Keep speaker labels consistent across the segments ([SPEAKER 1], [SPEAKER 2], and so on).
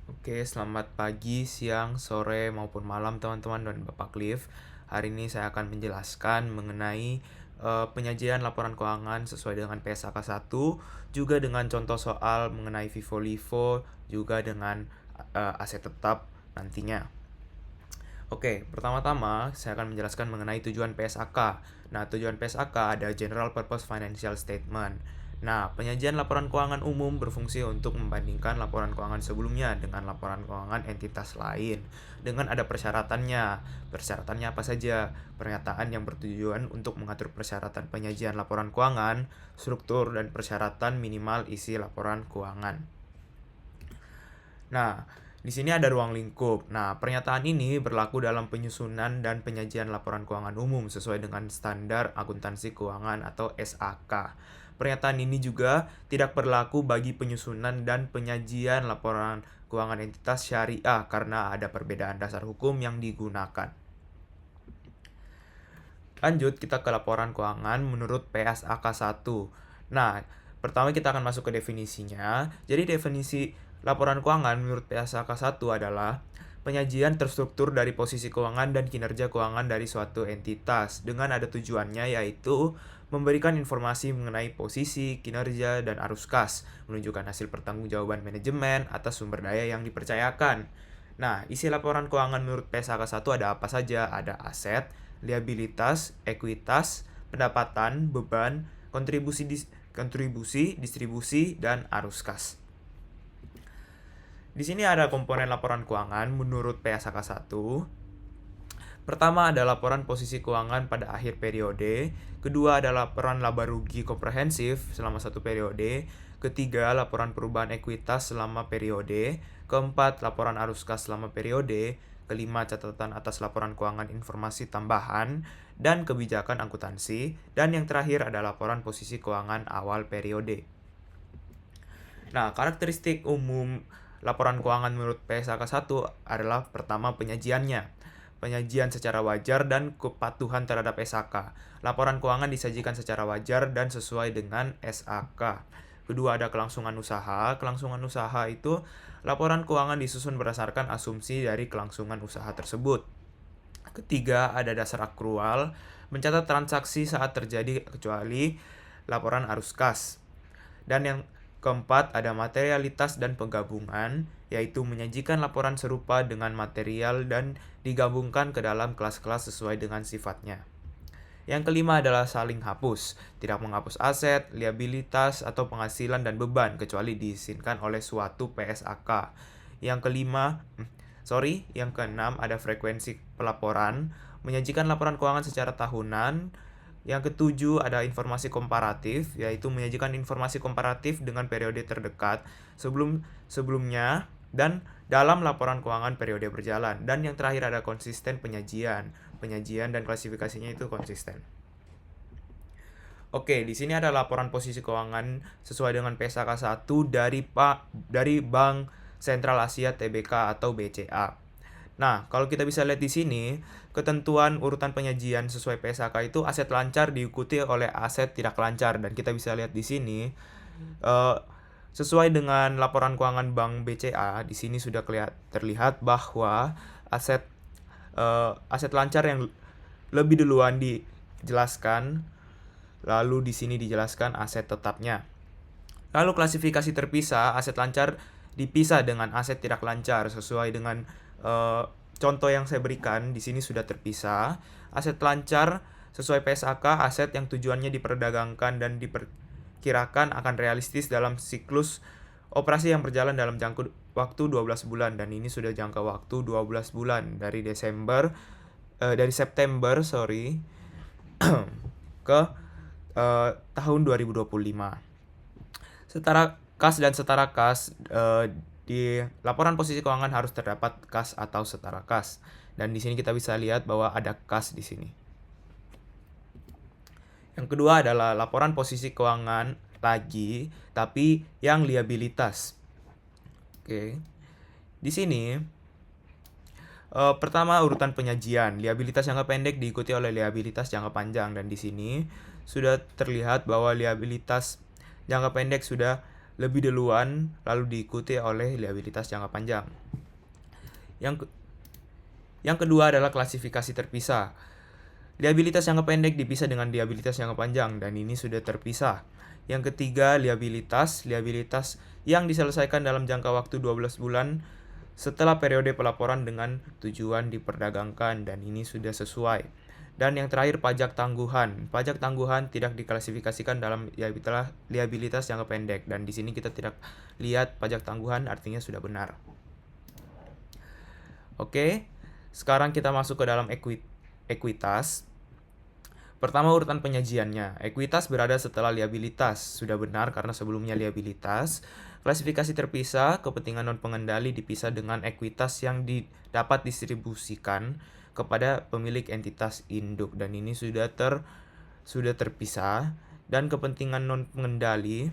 [SPEAKER 1] Oke, selamat pagi, siang, sore, maupun malam teman-teman dan Bapak Cliff. Hari ini saya akan menjelaskan mengenai penyajian laporan keuangan sesuai dengan PSAK 1, juga dengan contoh soal mengenai FIFO-LIFO, juga dengan aset tetap nantinya. Oke, pertama-tama saya akan menjelaskan mengenai tujuan PSAK. Nah, tujuan PSAK ada General Purpose Financial Statement. Nah, penyajian laporan keuangan umum berfungsi untuk membandingkan laporan keuangan sebelumnya dengan laporan keuangan entitas lain. Dengan ada persyaratannya. Persyaratannya apa saja? Pernyataan yang bertujuan untuk mengatur persyaratan penyajian laporan keuangan, struktur dan persyaratan minimal isi laporan keuangan. Nah, di sini ada ruang lingkup. Nah, pernyataan ini berlaku dalam penyusunan dan penyajian laporan keuangan umum sesuai dengan standar akuntansi keuangan atau SAK. Pernyataan ini juga tidak berlaku bagi penyusunan dan penyajian laporan keuangan entitas syariah karena ada perbedaan dasar hukum yang digunakan. Lanjut, kita ke laporan keuangan menurut PSAK 1. Nah, pertama kita akan masuk ke definisinya. Jadi definisi laporan keuangan menurut PSAK 1 adalah penyajian terstruktur dari posisi keuangan dan kinerja keuangan dari suatu entitas dengan ada tujuannya yaitu memberikan informasi mengenai posisi, kinerja, dan arus kas, menunjukkan hasil pertanggungjawaban manajemen atas sumber daya yang dipercayakan. Nah, isi laporan keuangan menurut PSAK 1 ada apa saja? Ada aset, liabilitas, ekuitas, pendapatan, beban, kontribusi, distribusi, dan arus kas. Di sini ada komponen laporan keuangan menurut PSAK 1. Pertama ada laporan posisi keuangan pada akhir periode, kedua ada laporan laba rugi komprehensif selama satu periode, ketiga laporan perubahan ekuitas selama periode, keempat laporan arus kas selama periode, kelima catatan atas laporan keuangan informasi tambahan, dan kebijakan akuntansi, dan yang terakhir ada laporan posisi keuangan awal periode. Nah, karakteristik umum laporan keuangan menurut PSAK 1 adalah pertama penyajiannya. Penyajian secara wajar dan kepatuhan terhadap SAK. Laporan keuangan disajikan secara wajar dan sesuai dengan SAK. Kedua ada kelangsungan usaha. Kelangsungan usaha itu laporan keuangan disusun berdasarkan asumsi dari kelangsungan usaha tersebut. Ketiga ada dasar akrual, mencatat transaksi saat terjadi kecuali laporan arus kas. Dan yang keempat ada materialitas dan penggabungan, yaitu menyajikan laporan serupa dengan material dan digabungkan ke dalam kelas-kelas sesuai dengan sifatnya. Yang kelima adalah saling hapus, tidak menghapus aset, liabilitas, atau penghasilan dan beban kecuali diizinkan oleh suatu PSAK. Yang keenam ada frekuensi pelaporan, menyajikan laporan keuangan secara tahunan. Yang ketujuh ada informasi komparatif, yaitu menyajikan informasi komparatif dengan periode terdekat sebelumnya dan dalam laporan keuangan periode berjalan. Dan yang terakhir ada konsisten penyajian. Penyajian dan klasifikasinya itu konsisten. Oke, di sini ada laporan posisi keuangan sesuai dengan PSAK 1 dari Bank Sentral Asia Tbk atau BCA. Nah, kalau kita bisa lihat di sini, ketentuan urutan penyajian sesuai PSAK itu aset lancar diikuti oleh aset tidak lancar, dan kita bisa lihat di sini eh, sesuai dengan laporan keuangan Bank BCA, di sini sudah terlihat bahwa aset aset lancar yang lebih duluan dijelaskan, lalu di sini dijelaskan aset tetapnya. Lalu klasifikasi terpisah, aset lancar dipisah dengan aset tidak lancar sesuai dengan contoh yang saya berikan. Di sini sudah terpisah. Aset lancar sesuai PSAK, aset yang tujuannya diperdagangkan dan diperkirakan akan realistis dalam siklus operasi yang berjalan dalam jangka waktu 12 bulan, dan ini sudah jangka waktu 12 bulan dari September ke tahun 2025. Setara kas dan setara kas, di laporan posisi keuangan harus terdapat kas atau setara kas. Dan di sini kita bisa lihat bahwa ada kas di sini. Yang kedua adalah laporan posisi keuangan lagi, tapi yang liabilitas. Oke. Di sini pertama urutan penyajian, liabilitas jangka pendek diikuti oleh liabilitas jangka panjang, dan di sini sudah terlihat bahwa liabilitas jangka pendek sudah lebih duluan lalu diikuti oleh liabilitas jangka panjang. Yang kedua adalah klasifikasi terpisah. Liabilitas jangka pendek dipisah dengan liabilitas jangka panjang dan ini sudah terpisah. Yang ketiga, liabilitas yang diselesaikan dalam jangka waktu 12 bulan setelah periode pelaporan dengan tujuan diperdagangkan dan ini sudah sesuai. Dan yang terakhir, pajak tangguhan. Pajak tangguhan tidak diklasifikasikan dalam liabilitas jangka pendek dan di sini kita tidak lihat pajak tangguhan, artinya sudah benar. Oke, sekarang kita masuk ke dalam ekuitas. Pertama, urutan penyajiannya. Ekuitas berada setelah liabilitas. Sudah benar karena sebelumnya liabilitas. Klasifikasi terpisah, kepentingan non-pengendali dipisah dengan ekuitas yang dapat distribusikan kepada pemilik entitas induk. Dan ini sudah terpisah. Dan kepentingan non-pengendali,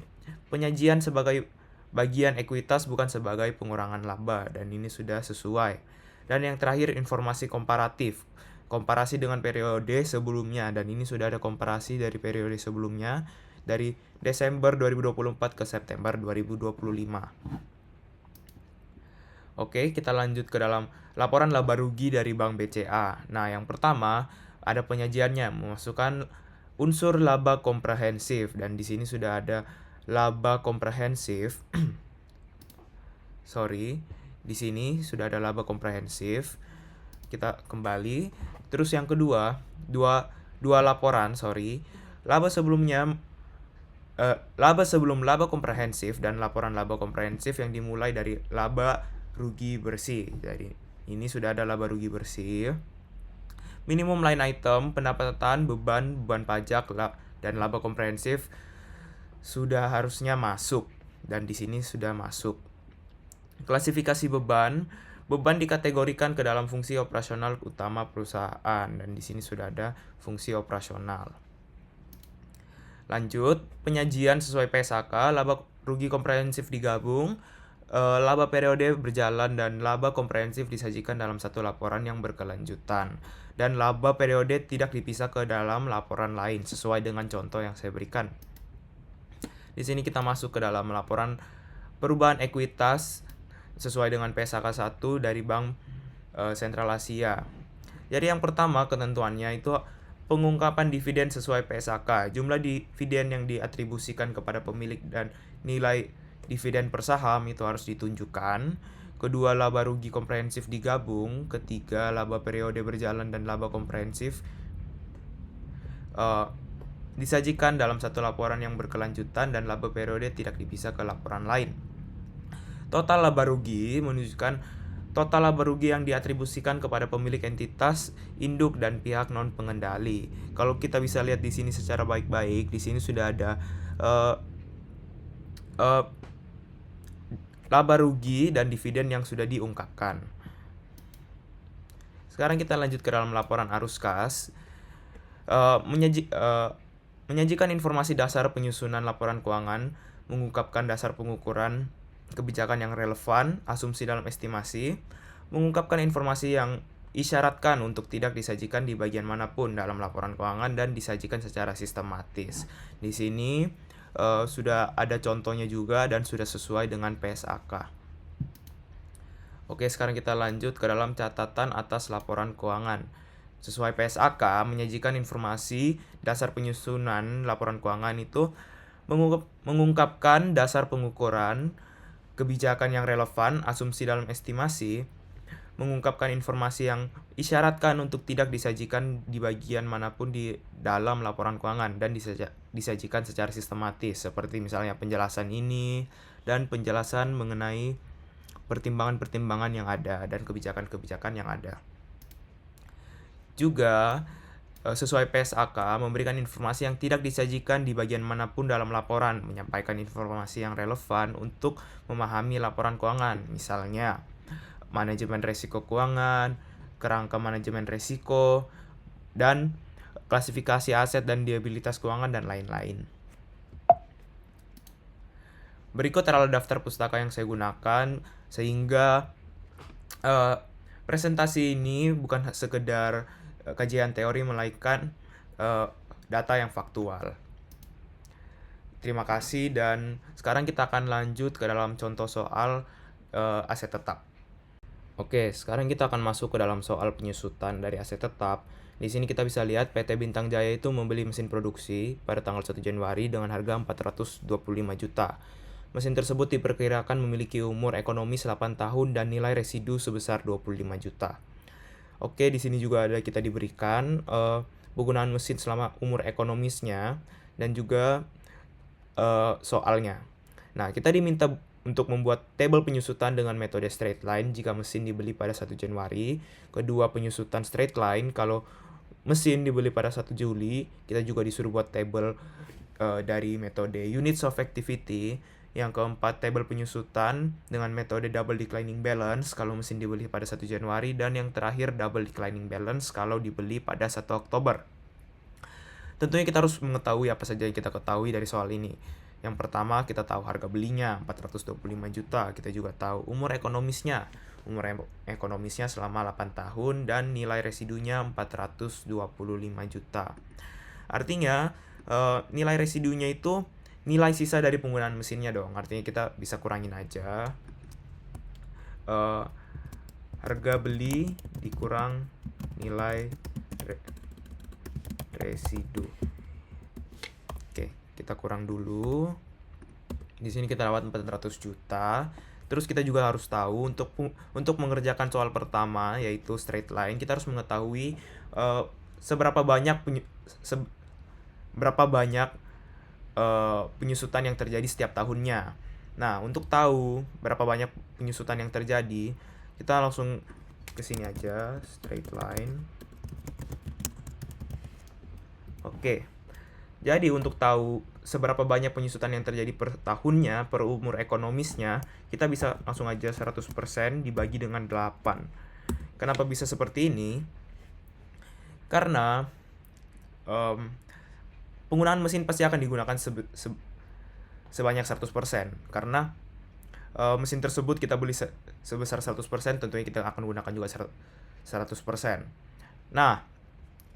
[SPEAKER 1] penyajian sebagai bagian ekuitas bukan sebagai pengurangan laba. Dan ini sudah sesuai. Dan yang terakhir, informasi komparatif. Komparasi dengan periode sebelumnya. Dan ini sudah ada komparasi dari periode sebelumnya. Dari Desember 2024 ke September 2025. Oke, kita lanjut ke dalam laporan laba rugi dari Bank BCA. Nah, yang pertama ada penyajiannya, memasukkan unsur laba komprehensif dan di sini sudah ada laba komprehensif. Di sini sudah ada laba komprehensif. Kita kembali. Terus yang kedua, dua laporan, laba sebelumnya laba sebelum laba komprehensif dan laporan laba komprehensif yang dimulai dari laba rugi bersih. Jadi ini sudah ada laba rugi bersih. Minimum line item, pendapatan, beban pajak dan laba komprehensif sudah harusnya masuk dan di sini sudah masuk. Klasifikasi beban dikategorikan ke dalam fungsi operasional utama perusahaan dan di sini sudah ada fungsi operasional. Lanjut, penyajian sesuai PSAK, laba rugi komprehensif digabung, laba periode berjalan dan laba komprehensif disajikan dalam satu laporan yang berkelanjutan. Dan laba periode tidak dipisah ke dalam laporan lain sesuai dengan contoh yang saya berikan. Di sini kita masuk ke dalam laporan perubahan ekuitas sesuai dengan PSAK 1 dari Bank Sentral Asia. Jadi yang pertama ketentuannya itu pengungkapan dividen sesuai PSAK. Jumlah dividen yang diatribusikan kepada pemilik dan nilai dividen per saham itu harus ditunjukkan. Kedua, laba rugi komprehensif digabung. Ketiga, laba periode berjalan dan laba komprehensif disajikan dalam satu laporan yang berkelanjutan dan laba periode tidak dipisah ke laporan lain. Total laba rugi menunjukkan total laba rugi yang diatribusikan kepada pemilik entitas, induk dan pihak non pengendali. Kalau kita bisa lihat di sini secara baik-baik, di sini sudah ada laba rugi dan dividen yang sudah diungkapkan. Sekarang kita lanjut ke dalam laporan arus kas. Menyajikan informasi dasar penyusunan laporan keuangan, mengungkapkan dasar pengukuran kebijakan yang relevan, asumsi dalam estimasi, mengungkapkan informasi yang isyaratkan untuk tidak disajikan di bagian manapun dalam laporan keuangan dan disajikan secara sistematis. Di sini sudah ada contohnya juga dan sudah sesuai dengan PSAK. Oke, sekarang kita lanjut ke dalam catatan atas laporan keuangan. Sesuai PSAK, menyajikan informasi dasar penyusunan laporan keuangan itu mengungkapkan dasar pengukuran, kebijakan yang relevan, asumsi dalam estimasi, mengungkapkan informasi yang isyaratkan untuk tidak disajikan di bagian manapun di dalam laporan keuangan dan disajikan secara sistematis, seperti misalnya penjelasan ini dan penjelasan mengenai pertimbangan-pertimbangan yang ada dan kebijakan-kebijakan yang ada. Juga sesuai PSAK memberikan informasi yang tidak disajikan di bagian manapun dalam laporan, menyampaikan informasi yang relevan untuk memahami laporan keuangan, misalnya manajemen risiko keuangan, kerangka manajemen risiko, dan klasifikasi aset dan liabilitas keuangan dan lain-lain. Berikut adalah daftar pustaka yang saya gunakan sehingga presentasi ini bukan sekedar kajian teori melainkan data yang faktual. Terima kasih dan sekarang kita akan lanjut ke dalam contoh soal aset tetap. Oke, sekarang kita akan masuk ke dalam soal penyusutan dari aset tetap. Di sini kita bisa lihat PT Bintang Jaya itu membeli mesin produksi pada tanggal 1 Januari dengan harga 425 juta. Mesin tersebut diperkirakan memiliki umur ekonomis 8 tahun dan nilai residu sebesar 25 juta. Oke, di sini juga ada kita diberikan penggunaan mesin selama umur ekonomisnya dan juga soalnya. Nah, kita diminta untuk membuat tabel penyusutan dengan metode straight line jika mesin dibeli pada 1 Januari. Kedua, penyusutan straight line kalau mesin dibeli pada 1 Juli. Kita juga disuruh buat tabel dari metode units of activity. Yang keempat, tabel penyusutan dengan metode double declining balance kalau mesin dibeli pada 1 Januari. Dan yang terakhir, double declining balance kalau dibeli pada 1 Oktober. Tentunya kita harus mengetahui apa saja yang kita ketahui dari soal ini. Yang pertama, kita tahu harga belinya 425 juta. Kita juga tahu umur ekonomisnya. Umur ekonomisnya selama 8 tahun dan nilai residunya 425 juta. Artinya, nilai residunya itu nilai sisa dari penggunaan mesinnya dong. Artinya kita bisa kurangin aja. Harga beli dikurang nilai residu. Oke, kita kurang dulu. Di sini kita dapat 400 juta. Terus kita juga harus tahu untuk mengerjakan soal pertama yaitu straight line, kita harus mengetahui seberapa banyak penyusutan yang terjadi setiap tahunnya. Nah, untuk tahu berapa banyak penyusutan yang terjadi, kita langsung ke sini aja, straight line. Oke. Jadi untuk tahu seberapa banyak penyusutan yang terjadi per tahunnya, per umur ekonomisnya, kita bisa langsung aja 100% dibagi dengan 8. Kenapa bisa seperti ini? Karena penggunaan mesin pasti akan digunakan sebanyak 100%. Karena mesin tersebut kita beli sebesar 100%, tentunya kita akan gunakan juga 100%. Nah,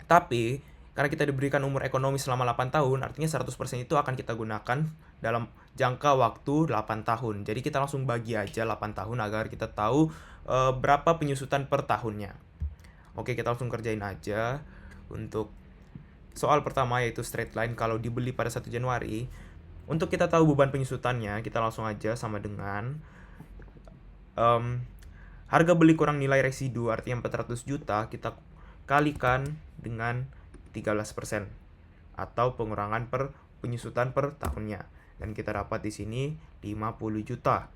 [SPEAKER 1] tapi karena kita diberikan umur ekonomi selama 8 tahun, artinya 100% itu akan kita gunakan dalam jangka waktu 8 tahun. Jadi kita langsung bagi aja 8 tahun agar kita tahu berapa penyusutan per tahunnya. Oke, kita langsung kerjain aja. Untuk soal pertama yaitu straight line kalau dibeli pada 1 Januari. Untuk kita tahu beban penyusutannya, kita langsung aja sama dengan harga beli kurang nilai residu, artinya 400 juta, kita kalikan dengan 13% atau pengurangan per penyusutan per tahunnya. Dan kita dapat di sini 50 juta.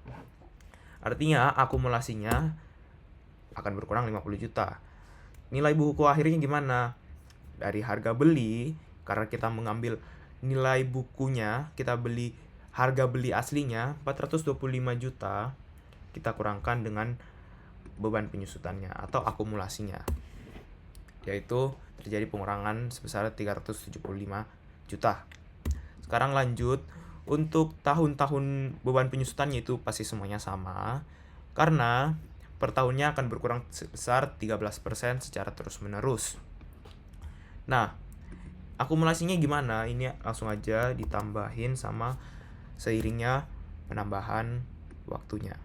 [SPEAKER 1] Artinya akumulasinya akan berkurang 50 juta. Nilai buku akhirnya gimana? Dari harga beli, karena kita mengambil nilai bukunya, kita beli harga beli aslinya 425 juta, kita kurangkan dengan beban penyusutannya atau akumulasinya, yaitu terjadi pengurangan sebesar 375 juta. Sekarang lanjut, untuk tahun-tahun beban penyusutannya itu pasti semuanya sama, karena per tahunnya akan berkurang sebesar 13% secara terus-menerus. Nah, akumulasinya gimana? Ini langsung aja ditambahin sama seiringnya penambahan waktunya.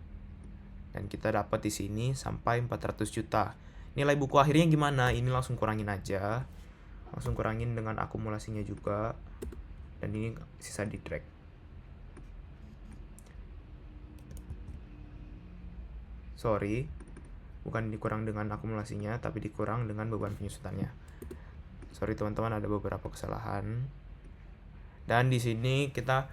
[SPEAKER 1] Dan kita dapat di sini sampai 400 juta. Nilai buku akhirnya gimana? Ini langsung kurangin aja. Langsung kurangin dengan akumulasinya juga. Dan ini sisa di drag. Sorry, bukan dikurang dengan akumulasinya, tapi dikurang dengan beban penyusutannya. Sorry teman-teman, ada beberapa kesalahan. Dan di sini kita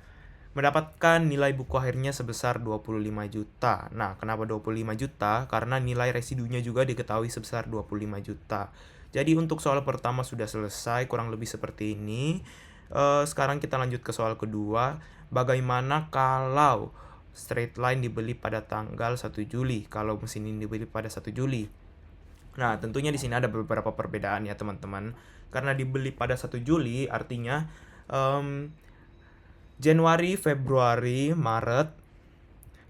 [SPEAKER 1] mendapatkan nilai buku akhirnya sebesar 25 juta. Nah, kenapa 25 juta? Karena nilai residunya juga diketahui sebesar 25 juta. Jadi untuk soal pertama sudah selesai, kurang lebih seperti ini. Sekarang kita lanjut ke soal kedua. Bagaimana kalau straight line dibeli pada tanggal 1 Juli? Kalau mesin ini dibeli pada 1 Juli. Nah, tentunya di sini ada beberapa perbedaan ya teman-teman. Karena dibeli pada 1 Juli artinya Januari, Februari, Maret,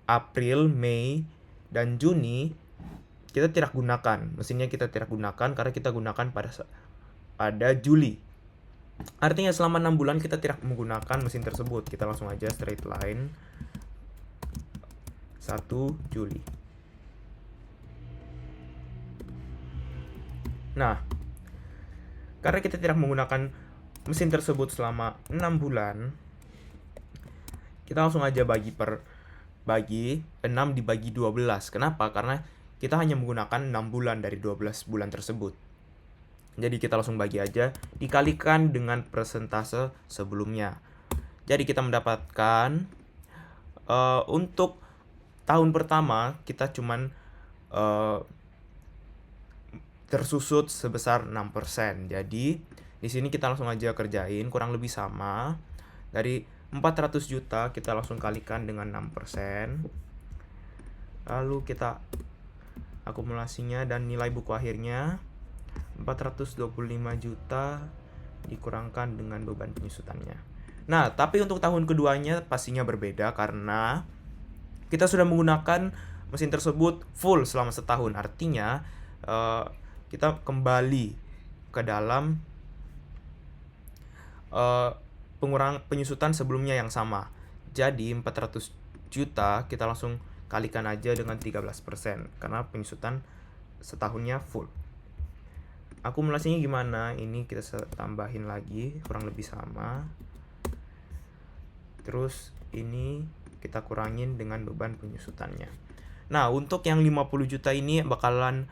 [SPEAKER 1] April, Mei, dan Juni kita tidak gunakan. Mesinnya kita tidak gunakan karena kita gunakan pada Juli. Artinya selama 6 bulan kita tidak menggunakan mesin tersebut. Kita langsung aja straight line 1 Juli. Nah, karena kita tidak menggunakan mesin tersebut selama 6 bulan, kita langsung aja bagi 6 dibagi 12. Kenapa? Karena kita hanya menggunakan 6 bulan dari 12 bulan tersebut. Jadi kita langsung bagi aja, dikalikan dengan persentase sebelumnya. Jadi kita mendapatkan untuk tahun pertama kita cuman tersusut sebesar 6%. Jadi di sini kita langsung aja kerjain, kurang lebih sama. Dari 400 juta kita langsung kalikan dengan 6%. Lalu kita akumulasinya dan nilai buku akhirnya 425 juta dikurangkan dengan beban penyusutannya. Nah, tapi untuk tahun keduanya pastinya berbeda karena kita sudah menggunakan mesin tersebut full selama setahun. Artinya kita kembali ke dalam penyusutan sebelumnya yang sama. Jadi 400 juta kita langsung kalikan aja dengan 13% karena penyusutan setahunnya full. Akumulasinya gimana? Ini kita tambahin lagi, kurang lebih sama. Terus ini kita kurangin dengan beban penyusutannya. Nah, untuk yang 50 juta ini bakalan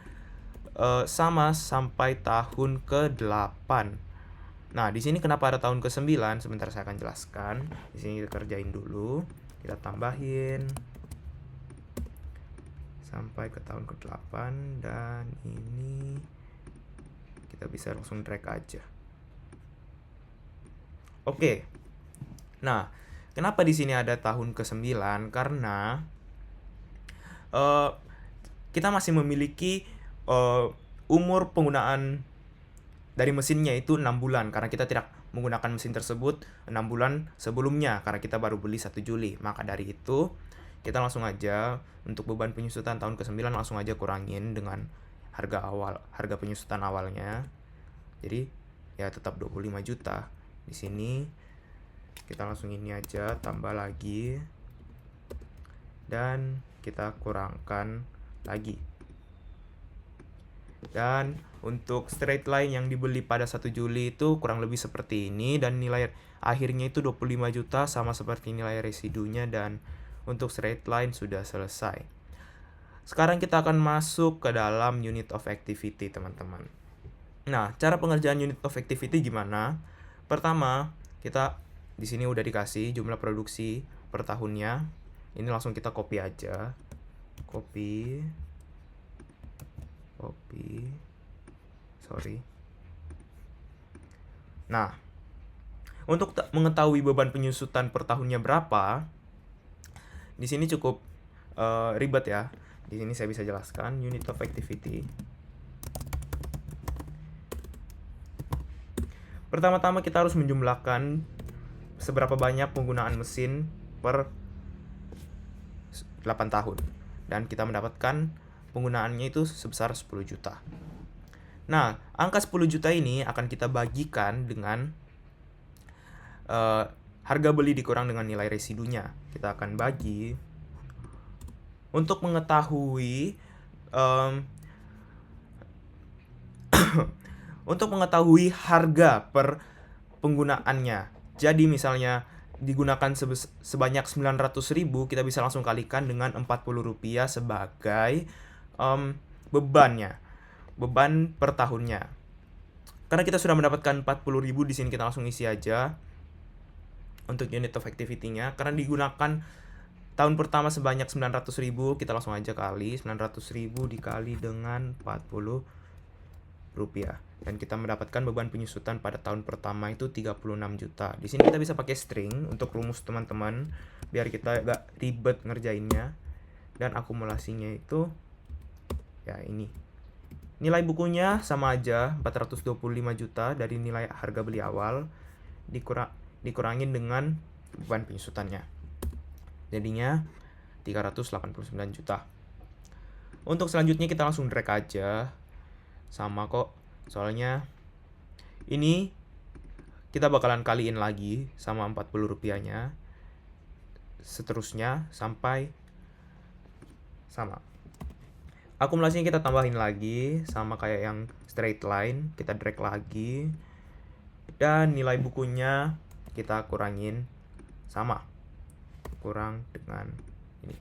[SPEAKER 1] sama sampai tahun ke-8. Nah, di sini kenapa ada tahun ke-9? Sebentar saya akan jelaskan. Di sini kita kerjain dulu. Kita tambahin sampai ke tahun ke-8 dan ini kita bisa langsung drag aja. Oke. Nah, kenapa di sini ada tahun ke-9? Karena kita masih memiliki umur penggunaan dari mesinnya itu 6 bulan karena kita tidak menggunakan mesin tersebut 6 bulan sebelumnya karena kita baru beli 1 Juli. Maka dari itu kita langsung aja untuk beban penyusutan tahun ke-9 langsung aja kurangin dengan harga penyusutan awalnya. Jadi ya tetap 25 juta. Di sini kita langsung ini aja tambah lagi dan kita kurangkan lagi. Dan untuk straight line yang dibeli pada 1 Juli itu kurang lebih seperti ini dan nilai akhirnya itu 25 juta sama seperti nilai residunya dan untuk straight line sudah selesai. Sekarang kita akan masuk ke dalam unit of activity, teman-teman. Nah, cara pengerjaan unit of activity gimana? Pertama, kita di sini udah dikasih jumlah produksi per tahunnya. Ini langsung kita copy aja. Copy. Nah, untuk mengetahui beban penyusutan per tahunnya berapa, di sini cukup ribet ya. Di sini saya bisa jelaskan unit of activity. Pertama-tama kita harus menjumlahkan seberapa banyak penggunaan mesin per 8 tahun. Dan kita mendapatkan penggunaannya itu sebesar 10 juta. Nah, angka 10 juta ini akan kita bagikan dengan harga beli dikurang dengan nilai residunya. Kita akan bagi untuk mengetahui untuk mengetahui harga per penggunaannya. Jadi misalnya digunakan sebanyak 900.000, kita bisa langsung kalikan dengan Rp40 sebagai beban per tahunnya. Karena kita sudah mendapatkan 40.000, di sini kita langsung isi aja untuk unit of activity-nya. Karena digunakan tahun pertama sebanyak 900.000, kita langsung aja kali 900.000 dikali dengan Rp40. Dan kita mendapatkan beban penyusutan pada tahun pertama itu 36 juta. Di sini kita bisa pakai string untuk rumus teman-teman biar kita gak ribet ngerjainnya. Dan akumulasinya itu ya ini. Nilai bukunya sama aja 425 juta dari nilai harga beli awal dikurangin dengan beban penyusutannya. Jadinya 389 juta. Untuk selanjutnya kita langsung drag aja. Sama kok. Soalnya ini kita bakalan kaliin lagi sama 40 rupiahnya, seterusnya sampai sama. Akumulasinya kita tambahin lagi sama kayak yang straight line, kita drag lagi, dan nilai bukunya kita kurangin sama, kurang dengan ini.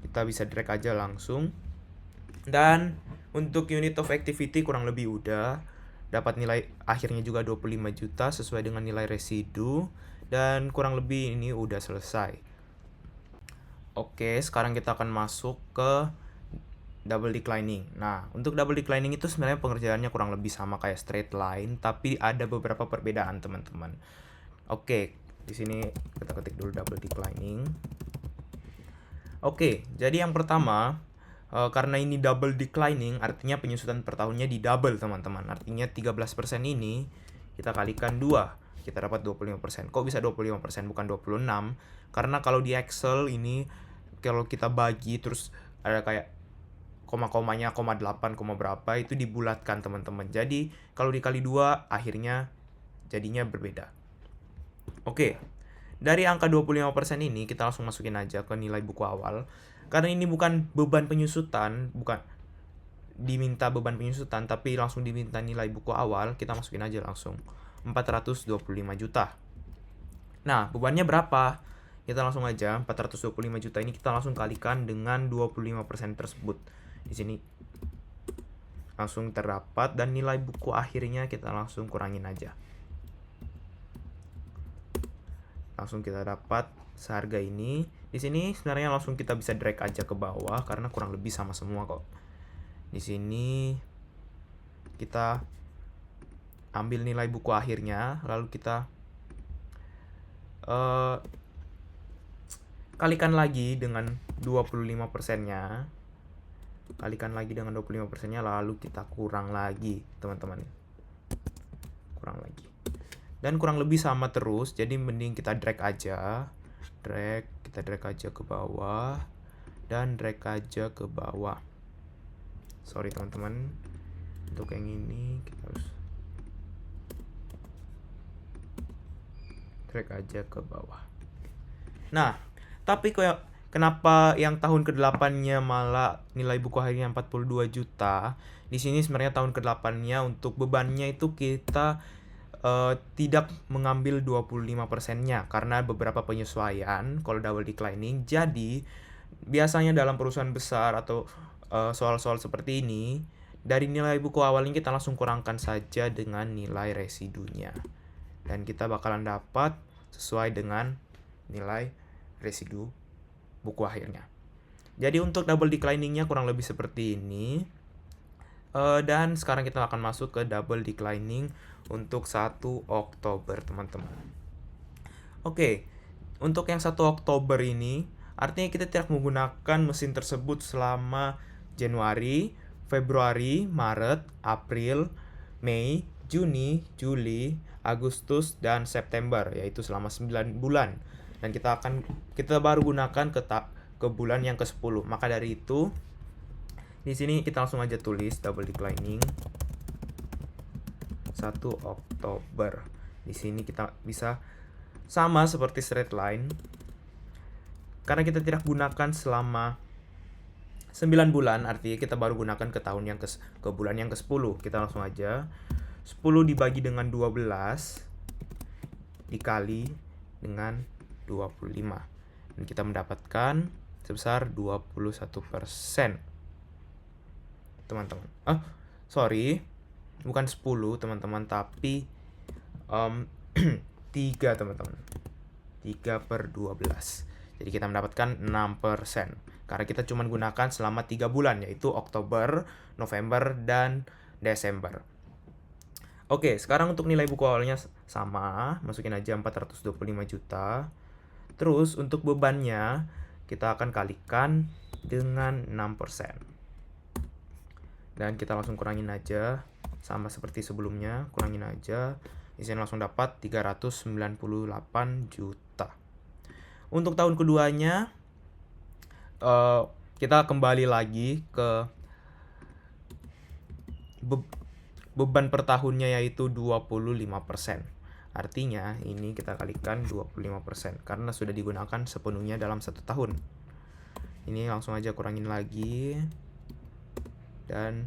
[SPEAKER 1] Kita bisa drag aja langsung. Dan untuk unit of activity kurang lebih udah dapat nilai akhirnya juga 25 juta sesuai dengan nilai residu, dan kurang lebih ini udah selesai. Oke, sekarang kita akan masuk ke double declining. Nah, untuk double declining itu sebenarnya pengerjaannya kurang lebih sama kayak straight line, tapi ada beberapa perbedaan, teman-teman. Oke, di sini kita ketik dulu double declining. Oke, jadi yang pertama, karena ini double declining, artinya penyusutan per tahunnya di double, teman-teman. Artinya 13% ini kita kalikan 2, kita dapat 25%. Kok bisa 25% bukan 26? Karena kalau di Excel ini, kalau kita bagi terus ada kayak koma-komanya, koma 8, koma berapa, itu dibulatkan, teman-teman. Jadi, kalau dikali 2, akhirnya jadinya berbeda. Oke, dari angka 25% ini, kita langsung masukin aja ke nilai buku awal. Karena ini bukan beban penyusutan, bukan diminta beban penyusutan, tapi langsung diminta nilai buku awal, kita masukin aja langsung 425 juta. Nah, bebannya berapa? Kita langsung aja 425 juta ini kita langsung kalikan dengan 25% tersebut. Di sini langsung terdapat, dan nilai buku akhirnya kita langsung kurangin aja. Langsung kita dapat seharga ini. Di sini sebenarnya langsung kita bisa drag aja ke bawah karena kurang lebih sama semua kok. Di sini kita ambil nilai buku akhirnya, lalu kita kalikan lagi dengan 25%-nya. Kalikan lagi dengan 25%-nya, lalu kita kurang lagi, teman-teman. Kurang lagi. Dan kurang lebih sama terus, jadi mending kita drag aja. Kita drag aja ke bawah, dan drag aja ke bawah. Sorry teman-teman, untuk yang ini kita harus drag aja ke bawah. Nah, tapi kenapa yang tahun ke-8-nya malah nilai buku akhirnya 42 juta? Di sini sebenarnya tahun ke-8-nya untuk bebannya itu kita tidak mengambil 25%-nya karena beberapa penyesuaian kalau double declining. Jadi, biasanya dalam perusahaan besar atau soal-soal seperti ini, dari nilai buku awalnya kita langsung kurangkan saja dengan nilai residunya. Dan kita bakalan dapat sesuai dengan nilai residu buku akhirnya. Jadi untuk double declining-nya kurang lebih seperti ini. Dan sekarang kita akan masuk ke double declining untuk 1 Oktober, teman-teman. Oke, untuk yang 1 Oktober ini, artinya kita tidak menggunakan mesin tersebut selama Januari, Februari, Maret, April, Mei, Juni, Juli, Agustus, dan September, yaitu selama 9 bulan. Dan kita baru gunakan ke bulan yang ke-10. Maka dari itu, di sini kita langsung aja tulis double declining 1 Oktober. Di sini kita bisa sama seperti straight line. Karena kita tidak gunakan selama 9 bulan, artinya kita baru gunakan ke bulan yang ke-10. Kita langsung aja 10 dibagi dengan 12 dikali dengan 25. Dan kita mendapatkan sebesar 21%. Teman-teman. Sorry. Bukan 10, teman-teman, tapi 3, teman-teman. 3/12. Jadi kita mendapatkan 6%. Karena kita cuma gunakan selama 3 bulan, yaitu Oktober, November, dan Desember. Oke, sekarang untuk nilai buku awalnya sama. Masukin aja 425 juta. Terus untuk bebannya, kita akan kalikan dengan 6%. Dan kita langsung kurangin aja. Sama seperti sebelumnya, kurangin aja. Di sini langsung dapat 398 juta. Untuk tahun keduanya, kita kembali lagi ke beban per tahunnya yaitu 25%. Artinya ini kita kalikan 25% karena sudah digunakan sepenuhnya dalam 1 tahun. Ini langsung aja kurangin lagi dan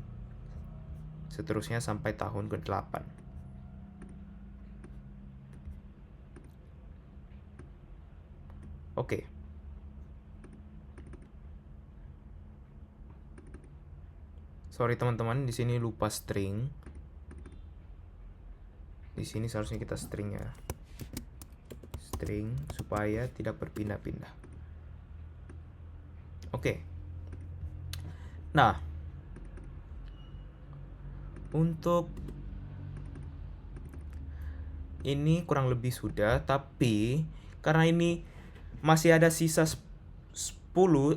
[SPEAKER 1] seterusnya sampai tahun ke-8. Oke. Sorry teman-teman, di sini lupa string. Di sini seharusnya kita string ya. String supaya tidak berpindah-pindah. Oke. Nah, untuk ini kurang lebih sudah, tapi karena ini masih ada sisa 10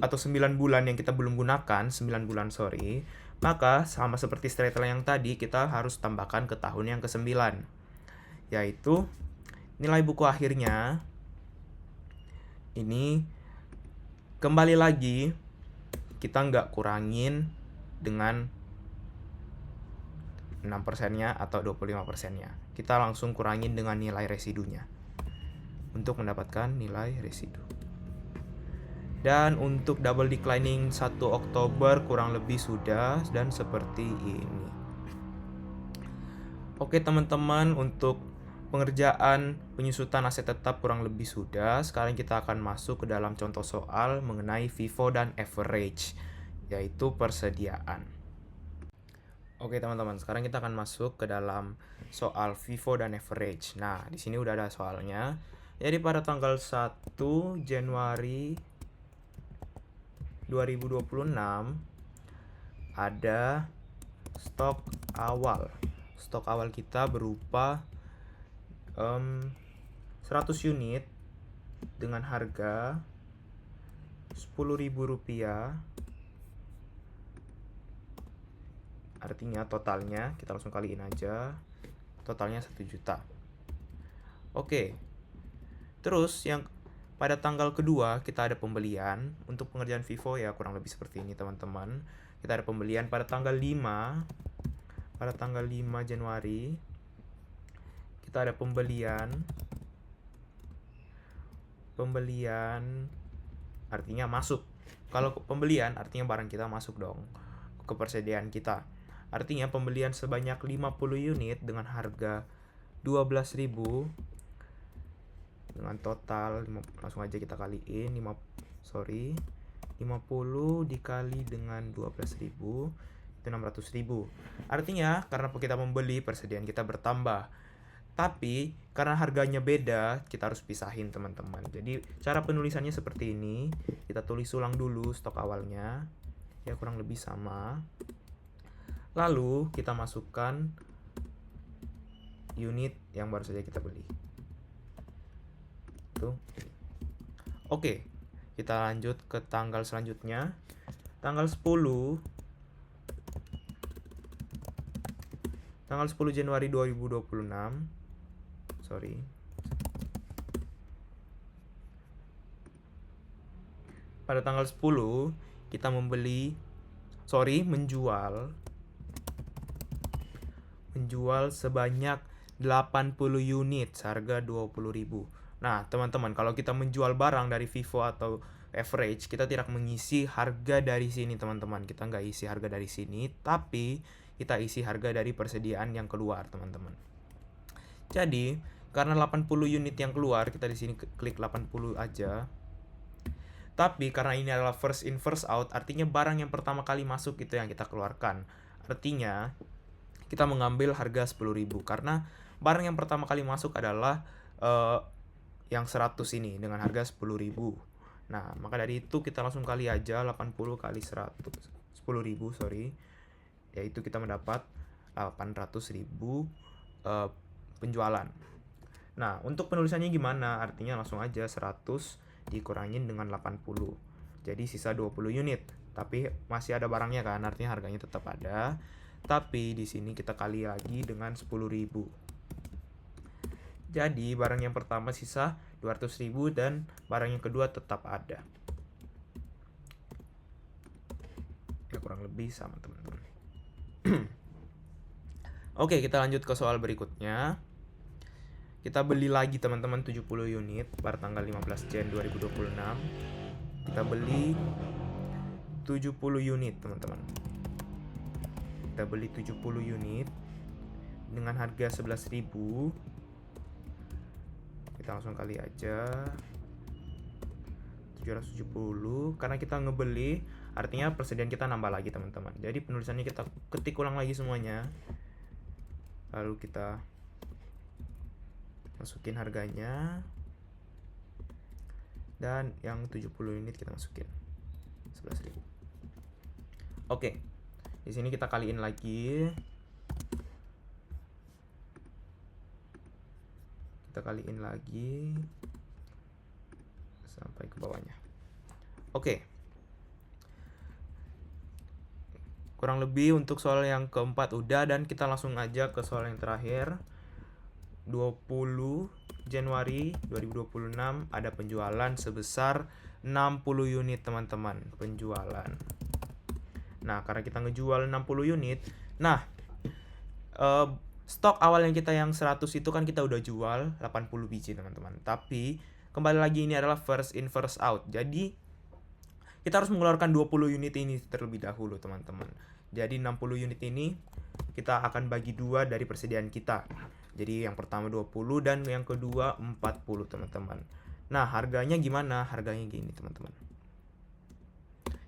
[SPEAKER 1] atau 9 bulan yang kita belum gunakan, 9 bulan sorry, maka sama seperti straight line yang tadi, kita harus tambahkan ke tahun yang ke-9, yaitu nilai buku akhirnya. Ini kembali lagi kita nggak kurangin dengan 6%-nya atau 25%-nya. Kita langsung kurangin dengan nilai residunya untuk mendapatkan nilai residu. Dan untuk double declining 1 Oktober kurang lebih sudah dan seperti ini. Oke teman-teman, untuk pengerjaan penyusutan aset tetap kurang lebih sudah. Sekarang kita akan masuk ke dalam contoh soal mengenai FIFO dan average, yaitu persediaan. Oke teman-teman, sekarang kita akan masuk ke dalam soal FIFO dan average. Nah, di sini udah ada soalnya. Jadi pada tanggal 1 Januari 2026 ada stok awal. Stok awal kita berupa 100 unit dengan harga Rp10.000. Artinya totalnya kita langsung kaliin aja. Totalnya 1 juta. Oke. Terus yang pada tanggal kedua kita ada pembelian. Untuk pengerjaan FIFO ya kurang lebih seperti ini teman-teman. Kita ada pembelian pada tanggal 5. Pada tanggal 5 Januari kita ada pembelian. Pembelian artinya masuk. Kalau pembelian artinya barang kita masuk dong ke persediaan kita. Artinya pembelian sebanyak 50 unit dengan harga 12.000 dengan total langsung aja kita kaliin 50 dikali dengan 12.000 itu 600.000. Artinya karena kita membeli, persediaan kita bertambah. Tapi karena harganya beda, kita harus pisahin teman-teman. Jadi cara penulisannya seperti ini. Kita tulis ulang dulu stok awalnya. Ya kurang lebih sama. Lalu kita masukkan unit yang baru saja kita beli. Tuh. Oke, kita lanjut ke tanggal selanjutnya. Tanggal 10 Januari 2026. Sorry. Pada tanggal 10 kita menjual sebanyak 80 unit seharga 20.000. Nah, teman-teman, kalau kita menjual barang dari FIFO atau average, kita tidak mengisi harga dari sini, teman-teman. Kita nggak isi harga dari sini, tapi kita isi harga dari persediaan yang keluar, teman-teman. Jadi, karena 80 unit yang keluar, kita di sini klik 80 aja. Tapi karena ini adalah first in first out, artinya barang yang pertama kali masuk itu yang kita keluarkan. Artinya kita mengambil harga 10.000 karena barang yang pertama kali masuk adalah yang 100 ini dengan harga 10.000. Nah, maka dari itu kita langsung kali aja 80 kali 100 10.000, sorry. Yaitu kita mendapat 800.000 penjualan. Nah, untuk penulisannya gimana? Artinya langsung aja 100 dikurangin dengan 80. Jadi sisa 20 unit. Tapi masih ada barangnya kan, artinya harganya tetap ada. Tapi di sini kita kali lagi dengan 10.000. Jadi barang yang pertama sisa 200.000 dan barang yang kedua tetap ada. Ya kurang lebih sama teman-teman. Oke, kita lanjut ke soal berikutnya. Kita beli lagi teman-teman 70 unit pada tanggal 15 Jan 2026. Kita beli 70 unit teman-teman. Kita beli 70 unit dengan harga 11.000. Kita langsung kali aja 770 karena kita ngebeli, artinya persediaan kita nambah lagi teman-teman. Jadi penulisannya kita ketik ulang lagi semuanya. Lalu kita masukin harganya. Dan yang 70 unit kita masukin 11.000. Oke. Di sini kita kaliin lagi. Kita kaliin lagi sampai ke bawahnya. Oke. Kurang lebih untuk soal yang keempat udah, dan kita langsung aja ke soal yang terakhir. 20 Januari 2026 ada penjualan sebesar 60 unit teman-teman, penjualan. Nah, karena kita ngejual 60 unit, nah stok awal yang kita yang 100 itu kan kita udah jual 80 biji teman-teman. Tapi kembali lagi ini adalah first in first out. Jadi kita harus mengeluarkan 20 unit ini terlebih dahulu teman-teman. Jadi 60 unit ini kita akan bagi dua dari persediaan kita. Jadi yang pertama 20 dan yang kedua 40 teman-teman. Nah, harganya gimana? Harganya gini teman-teman.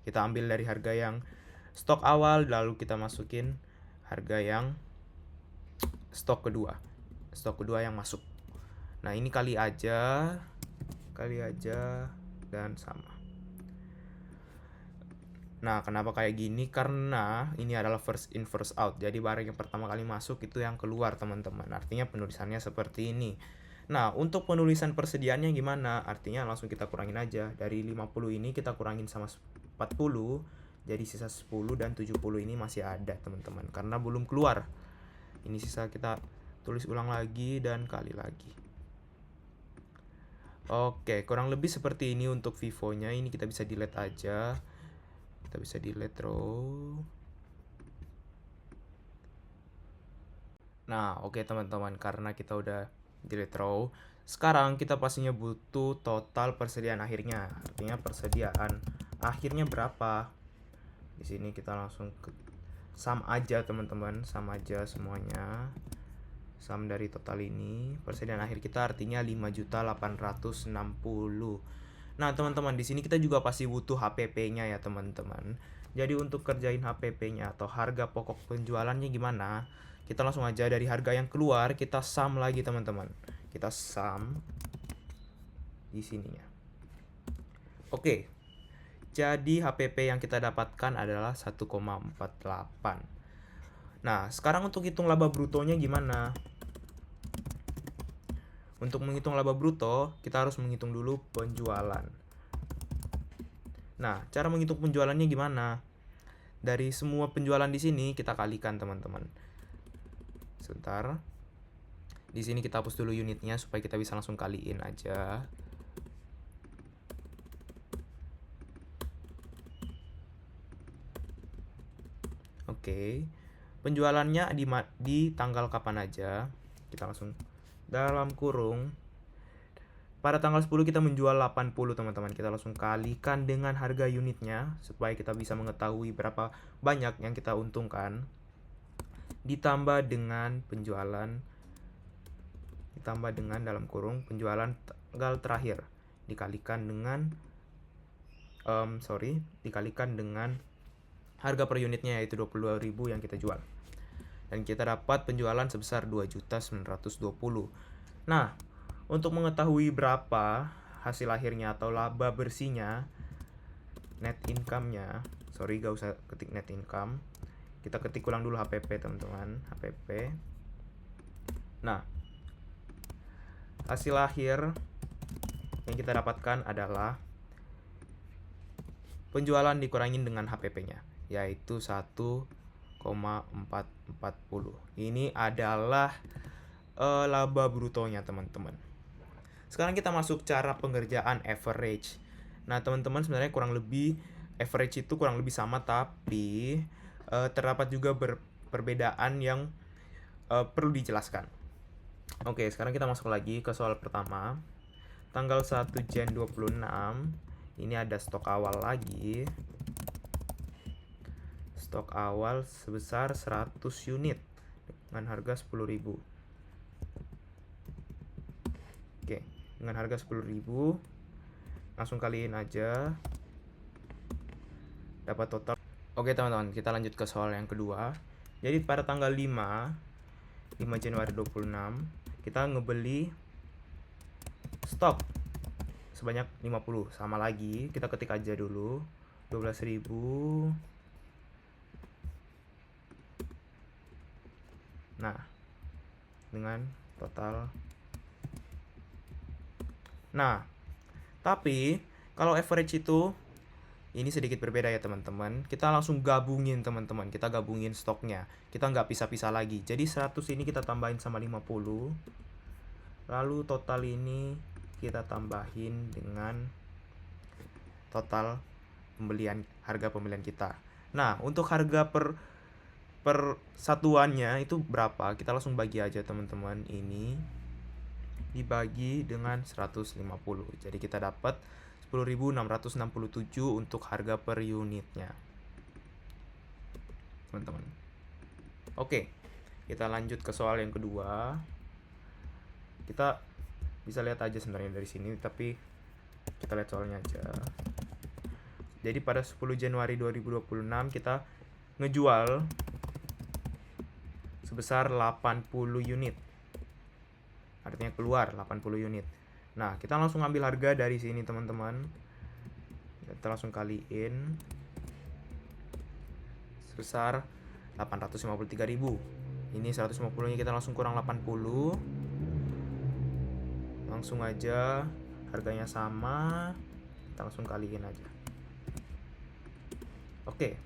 [SPEAKER 1] Kita ambil dari harga yang stok awal, lalu kita masukin harga yang stok kedua. Stok kedua yang masuk. Nah, ini kali aja dan sama. Nah, kenapa kayak gini? Karena ini adalah first in first out. Jadi barang yang pertama kali masuk itu yang keluar teman-teman. Artinya penulisannya seperti ini. Nah, untuk penulisan persediaannya gimana? Artinya langsung kita kurangin aja. Dari 50 ini kita kurangin sama 40. Jadi sisa 10 dan 70 ini masih ada teman-teman. Karena belum keluar. Ini sisa kita tulis ulang lagi dan kali lagi. Oke, kurang lebih seperti ini untuk Vivo-nya. Ini kita bisa delete aja. Kita bisa delete row. Nah, oke teman-teman, karena kita udah delete row, sekarang kita pastinya butuh total persediaan akhirnya. Artinya persediaan akhirnya berapa? Di sini kita langsung ke sum aja teman-teman, sum aja semuanya. Sum dari total ini, persediaan akhir kita artinya 5.860. Nah, teman-teman, di sini kita juga pasti butuh HPP-nya ya, teman-teman. Jadi untuk kerjain HPP-nya atau harga pokok penjualannya gimana? Kita langsung aja dari harga yang keluar, kita sum lagi, teman-teman. Kita sum di sininya. Oke. Jadi HPP yang kita dapatkan adalah 1,48. Nah, sekarang untuk hitung laba brutonya gimana? Untuk menghitung laba bruto, kita harus menghitung dulu penjualan. Nah, cara menghitung penjualannya gimana? Dari semua penjualan di sini kita kalikan, teman-teman. Sebentar. Di sini kita hapus dulu unitnya supaya kita bisa langsung kaliin aja. Oke. Penjualannya di tanggal kapan aja? Kita langsung dalam kurung. Pada tanggal 10 kita menjual 80 teman-teman. Kita langsung kalikan dengan harga unitnya supaya kita bisa mengetahui berapa banyak yang kita untungkan. Ditambah dengan penjualan, ditambah dengan dalam kurung penjualan tanggal terakhir, dikalikan dengan dikalikan dengan harga per unitnya, yaitu 22.000 yang kita jual. Dan kita dapat penjualan sebesar 2.920. Nah, untuk mengetahui berapa hasil akhirnya atau laba bersihnya, net income-nya, gak usah ketik net income, kita ketik ulang dulu HPP teman-teman, HPP. Nah, hasil akhir yang kita dapatkan adalah penjualan dikurangin dengan HPP-nya, yaitu 1,440. Ini adalah laba brutonya teman-teman. Sekarang kita masuk cara pengerjaan average. Nah, teman-teman, sebenarnya kurang lebih average itu kurang lebih sama, tapi terdapat juga perbedaan yang perlu dijelaskan. Oke, sekarang kita masuk lagi ke soal pertama. Tanggal 1 Jan 26, ini ada stok awal lagi. Stok awal sebesar 100 unit dengan harga 10.000. Oke, dengan harga 10.000 langsung kaliin aja, dapat total. Oke teman-teman, kita lanjut ke soal yang kedua. Jadi pada tanggal 5 Januari 26 kita ngebeli stok sebanyak 50. Sama lagi, kita ketik aja dulu 12.000. Nah, dengan total. Nah, tapi kalau average itu ini sedikit berbeda ya teman-teman. Kita langsung gabungin teman-teman. Kita gabungin stoknya. Kita nggak pisah-pisah lagi. Jadi 100 ini kita tambahin sama 50. Lalu total ini kita tambahin dengan total harga pembelian kita. Nah, untuk harga per satuannya itu berapa? Kita langsung bagi aja teman-teman. Ini dibagi dengan 150. Jadi kita dapat 10.667 untuk harga per unitnya, teman-teman. Oke, kita lanjut ke soal yang kedua. Kita bisa lihat aja sebenarnya dari sini, tapi kita lihat soalnya aja. Jadi pada 10 Januari 2026 kita ngejual sebesar 80 unit. Artinya keluar 80 unit. Nah, kita langsung ambil harga dari sini teman-teman. Kita langsung kaliin sebesar 853.000. Ini 150-nya kita langsung kurang 80. Langsung aja harganya sama. Kita langsung kaliin aja. Oke.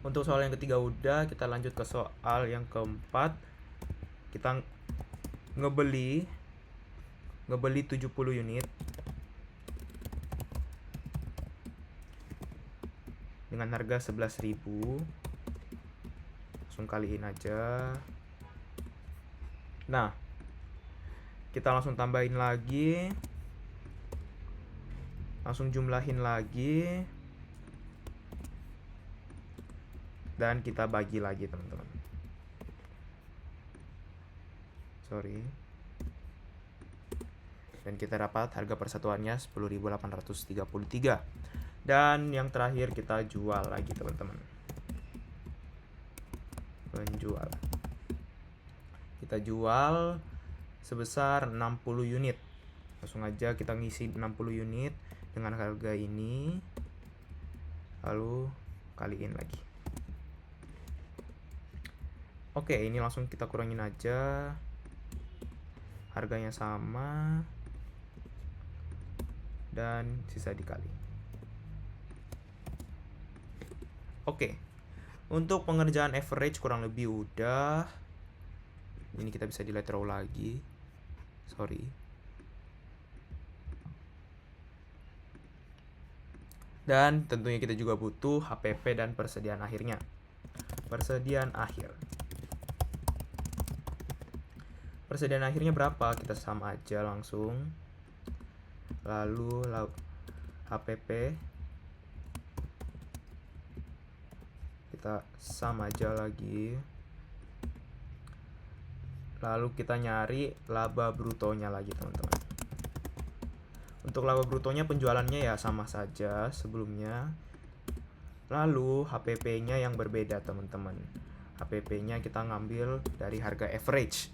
[SPEAKER 1] Untuk soal yang ketiga udah, kita lanjut ke soal yang keempat. Kita ngebeli 70 unit dengan harga 11.000. Langsung kaliin aja. Nah, kita langsung tambahin lagi. Langsung jumlahin lagi. Dan kita bagi lagi, teman-teman. Sorry. Dan kita dapat harga persatuannya 10.833. Dan yang terakhir kita jual lagi teman-teman. Menjual. Kita jual sebesar 60 unit. Langsung aja kita ngisi 60 unit dengan harga ini. Lalu kaliin lagi. Oke, ini langsung kita kurangin aja. Harganya sama. Dan sisa dikali. Oke. Untuk pengerjaan average kurang lebih udah. Ini kita bisa delete row lagi. Sorry. Dan tentunya kita juga butuh HPP dan persediaan akhirnya. Persediaan akhir. Persediaan akhirnya berapa? Kita sama aja langsung. Lalu HPP kita sama aja lagi. Lalu kita nyari laba brutonya lagi teman-teman. Untuk laba brutonya penjualannya ya sama saja sebelumnya. Lalu HPP-nya yang berbeda teman-teman. HPP-nya kita ngambil dari harga average.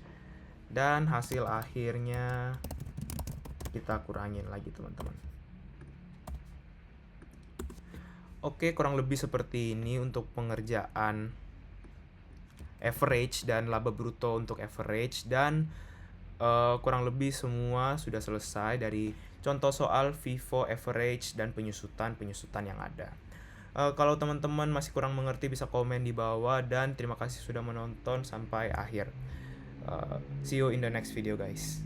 [SPEAKER 1] Dan hasil akhirnya kita kurangin lagi teman-teman. Oke, kurang lebih seperti ini untuk pengerjaan average dan laba bruto untuk average. Dan kurang lebih semua sudah selesai dari contoh soal FIFO, average, dan penyusutan yang ada. Kalau teman-teman masih kurang mengerti bisa komen di bawah. Dan terima kasih sudah menonton sampai akhir. See you in the next video guys.